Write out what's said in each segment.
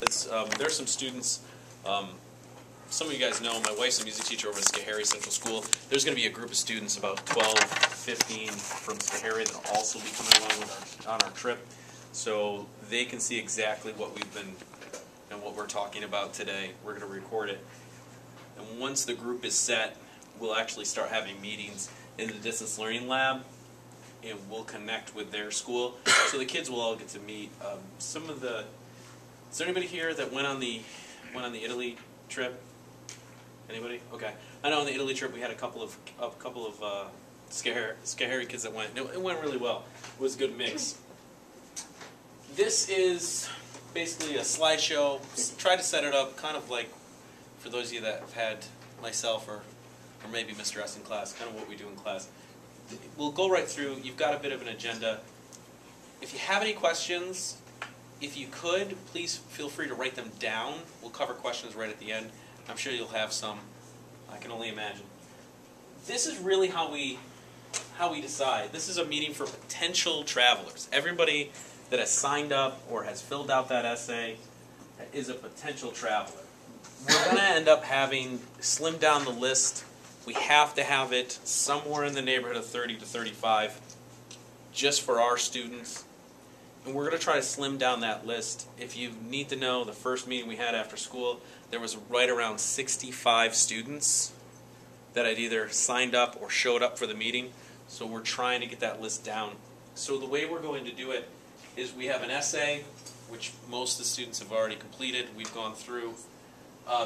There's some students, some of you guys know, my wife's a music teacher over at Schoharie Central School. There's going to be a group of students, about 12, 15 from Schoharie that will also be coming along with on our trip. So they can see exactly what we've been and what we're talking about today. We're going to record it. And once the group is set, we'll actually start having meetings in the distance learning lab, and we'll connect with their school. So the kids will all get to meet. Some of the. Is there anybody here that went on the Italy trip? Anybody? Okay. I know on the Italy trip we had a couple of Schoharie kids that went. It went really well. It was a good mix. This is basically a slideshow. Try to set it up kind of like, for those of you that have had myself or maybe Mr. S in class, kind of what we do in class. We'll go right through. You've got a bit of an agenda. If you have any questions, if you could, please feel free to write them down. We'll cover questions right at the end. I'm sure you'll have some. I can only imagine. This is really how we decide. This is a meeting for potential travelers. Everybody that has signed up or has filled out that essay is a potential traveler. We're going to end up having slimmed down the list. We have to have it somewhere in the neighborhood of 30 to 35 just for our students. And we're going to try to slim down that list. If you need to know, the first meeting we had after school, there was right around 65 students that had either signed up or showed up for the meeting. So we're trying to get that list down. So the way we're going to do it is we have an essay, which most of the students have already completed. We've gone through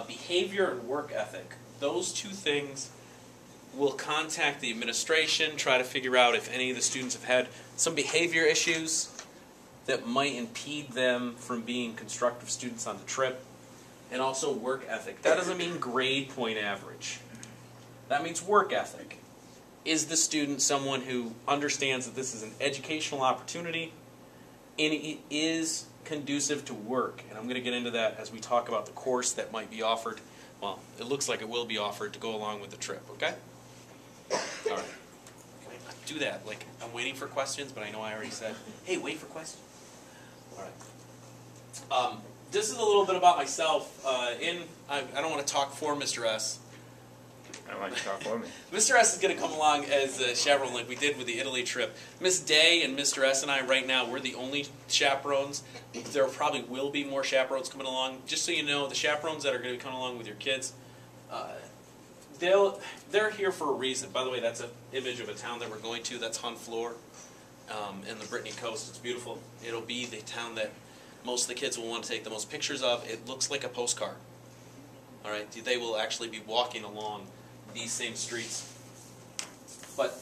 behavior and work ethic. Those two things. We'll contact the administration, try to figure out if any of the students have had some behavior issues that might impede them from being constructive students on the trip, and also work ethic. That doesn't mean grade point average. That means work ethic. Is the student someone who understands that this is an educational opportunity and it is conducive to work? And I'm going to get into that as we talk about the course that might be offered. Well, it looks like it will be offered to go along with the trip, okay? All right. Do that. Like, I'm waiting for questions, but I know I already said, hey, wait for questions. All right. This is a little bit about myself. I don't want to talk for Mr. S. I don't like to talk for me. Mr. S is going to come along as a chaperone like we did with the Italy trip. Miss Day and Mr. S and I right now, we're the only chaperones. There probably will be more chaperones coming along. Just so you know, the chaperones that are going to be coming along with your kids, they're here for a reason. By the way, that's an image of a town that we're going to. That's Honfleur in the Brittany coast. It's beautiful. It'll be the town that most of the kids will want to take the most pictures of. It looks like a postcard. All right, they will actually be walking along these same streets. But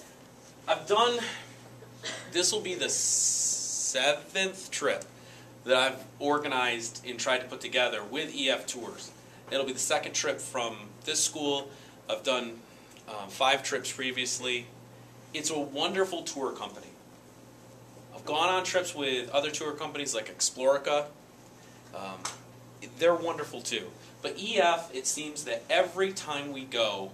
this will be the 7th trip that I've organized and tried to put together with EF Tours. It'll be the 2nd trip from this school. I've done 5 trips previously. It's a wonderful tour company. I've gone on trips with other tour companies like Explorica. They're wonderful too. But EF, it seems that every time we go,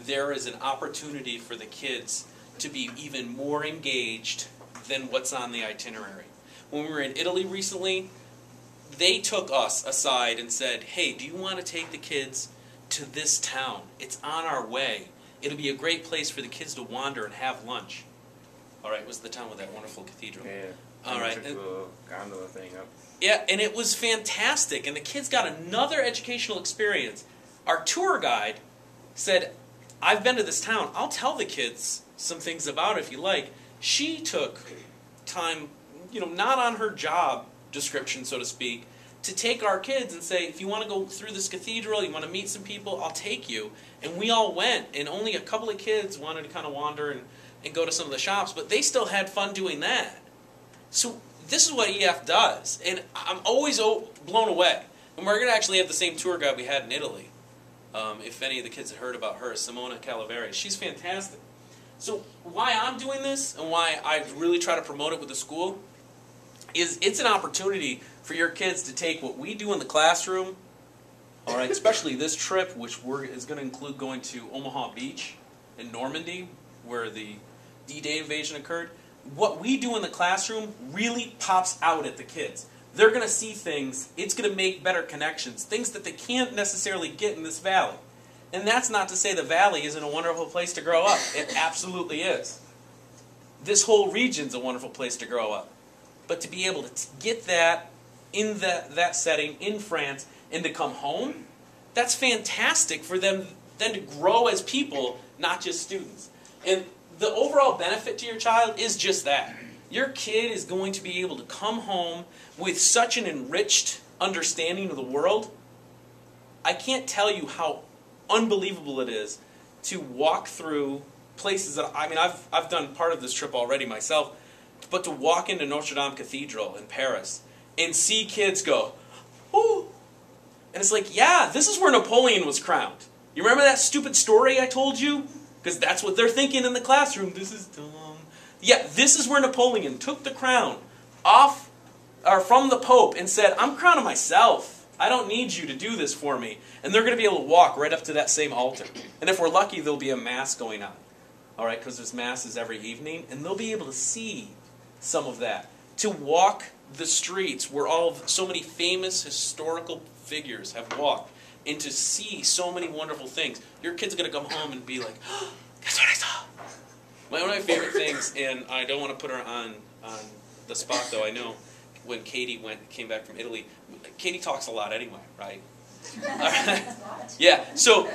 there is an opportunity for the kids to be even more engaged than what's on the itinerary. When we were in Italy recently, they took us aside and said, hey, do you want to take the kids to this town? It's on our way. It'll be a great place for the kids to wander and have lunch. All right, it was the town with that wonderful cathedral. Yeah. All right. Took the little gondola thing up. Yeah, and it was fantastic, and the kids got another educational experience. Our tour guide said, I've been to this town. I'll tell the kids some things about it if you like. She took time, not on her job description, so to speak, to take our kids and say, if you want to go through this cathedral, you want to meet some people, I'll take you. And we all went, and only a couple of kids wanted to kind of wander and go to some of the shops, but they still had fun doing that. So this is what EF does, and I'm always blown away. And we're going to actually have the same tour guide we had in Italy. If any of the kids have heard about her, Simona Calaveri. She's fantastic. So why I'm doing this and why I really try to promote it with the school is it's an opportunity for your kids to take what we do in the classroom, all right, especially this trip, which is going to include going to Omaha Beach in Normandy, where the D-Day invasion occurred. What we do in the classroom really pops out at the kids. they're going to see things, it's going to make better connections, things that they can't necessarily get in this valley. And that's not to say the valley isn't a wonderful place to grow up. It absolutely is. This whole region's a wonderful place to grow up. But to be able to get that in that setting in France and to come home, that's fantastic for them then to grow as people, not just students. And the overall benefit to your child is just that. Your kid is going to be able to come home with such an enriched understanding of the world. I can't tell you how unbelievable it is to walk through places that, I mean, I've done part of this trip already myself, but to walk into Notre Dame Cathedral in Paris and see kids go, ooh. And it's like, yeah, this is where Napoleon was crowned. You remember that stupid story I told you? Because that's what they're thinking in the classroom. This is dumb. Yeah, this is where Napoleon took the crown off or from the Pope and said, I'm crowning myself. I don't need you to do this for me. And they're going to be able to walk right up to that same altar. And if we're lucky, there'll be a mass going on. All right, because there's masses every evening. And they'll be able to see some of that. To walk the streets where so many famous historical figures have walked. And to see so many wonderful things. Your kid's going to come home and be like, oh, guess what I saw? One of my favorite things, and I don't want to put her on the spot though, I know when Katie came back from Italy, Katie talks a lot anyway, right? All right. Yeah, so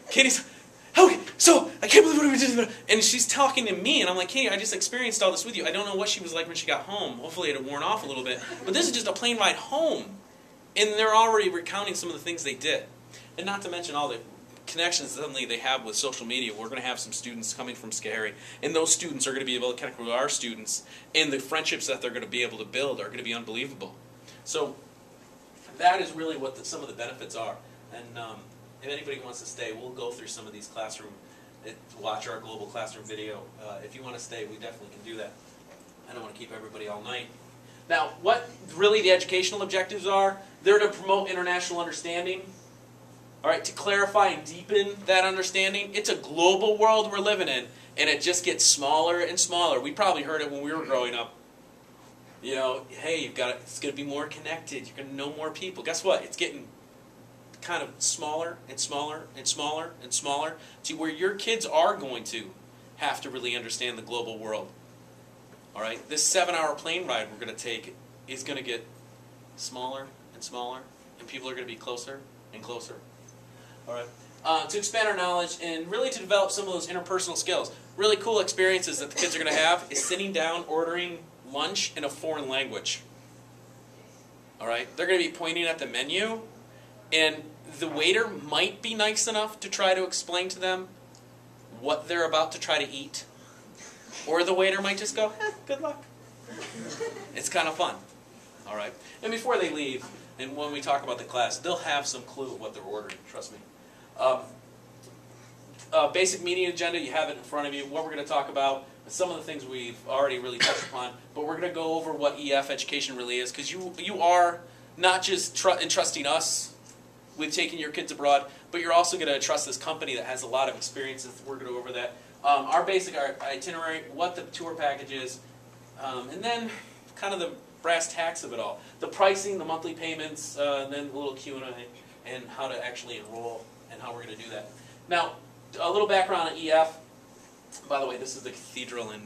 Katie's, okay, so I can't believe what we did. And she's talking to me, and I'm like, Katie, I just experienced all this with you. I don't know what she was like when she got home. Hopefully it had worn off a little bit. But this is just a plane ride home. And they're already recounting some of the things they did. And not to mention all the connections suddenly they have with social media. We're going to have some students coming from Schoharie, and those students are going to be able to connect with our students, and the friendships that they're going to be able to build are going to be unbelievable. So that is really what some of the benefits are. And if anybody wants to stay, we'll go through some of these watch our global classroom video. If you want to stay, we definitely can do that. I don't want to keep everybody all night. Now, what really the educational objectives are, they're to promote international understanding. All right, to clarify and deepen that understanding. It's a global world we're living in, and it just gets smaller and smaller. We probably heard it when we were growing up. You know, hey, it's going to be more connected. You're going to know more people. Guess what? It's getting kind of smaller and smaller and smaller and smaller to where your kids are going to have to really understand the global world. All right, this 7-hour plane ride we're going to take is going to get smaller and smaller, and people are going to be closer and closer. All right. To expand our knowledge and really to develop some of those interpersonal skills. Really cool experiences that the kids are going to have is sitting down, ordering lunch in a foreign language. All right. They're going to be pointing at the menu, and the waiter might be nice enough to try to explain to them what they're about to try to eat. Or the waiter might just go, good luck. It's kind of fun. All right. And before they leave, and when we talk about the class, they'll have some clue of what they're ordering, trust me. Basic meeting agenda, you have it in front of you. What we're going to talk about, some of the things we've already really touched upon, but we're going to go over what EF education really is, because you are not just entrusting us with taking your kids abroad, but you're also going to trust this company that has a lot of experiences. We're going to go over that. Our basic itinerary, what the tour package is, and then kind of the brass tacks of it all. The pricing, the monthly payments, and then a little Q&A, and how to actually enroll, and how we're going to do that. Now, a little background on EF. By the way, this is the cathedral in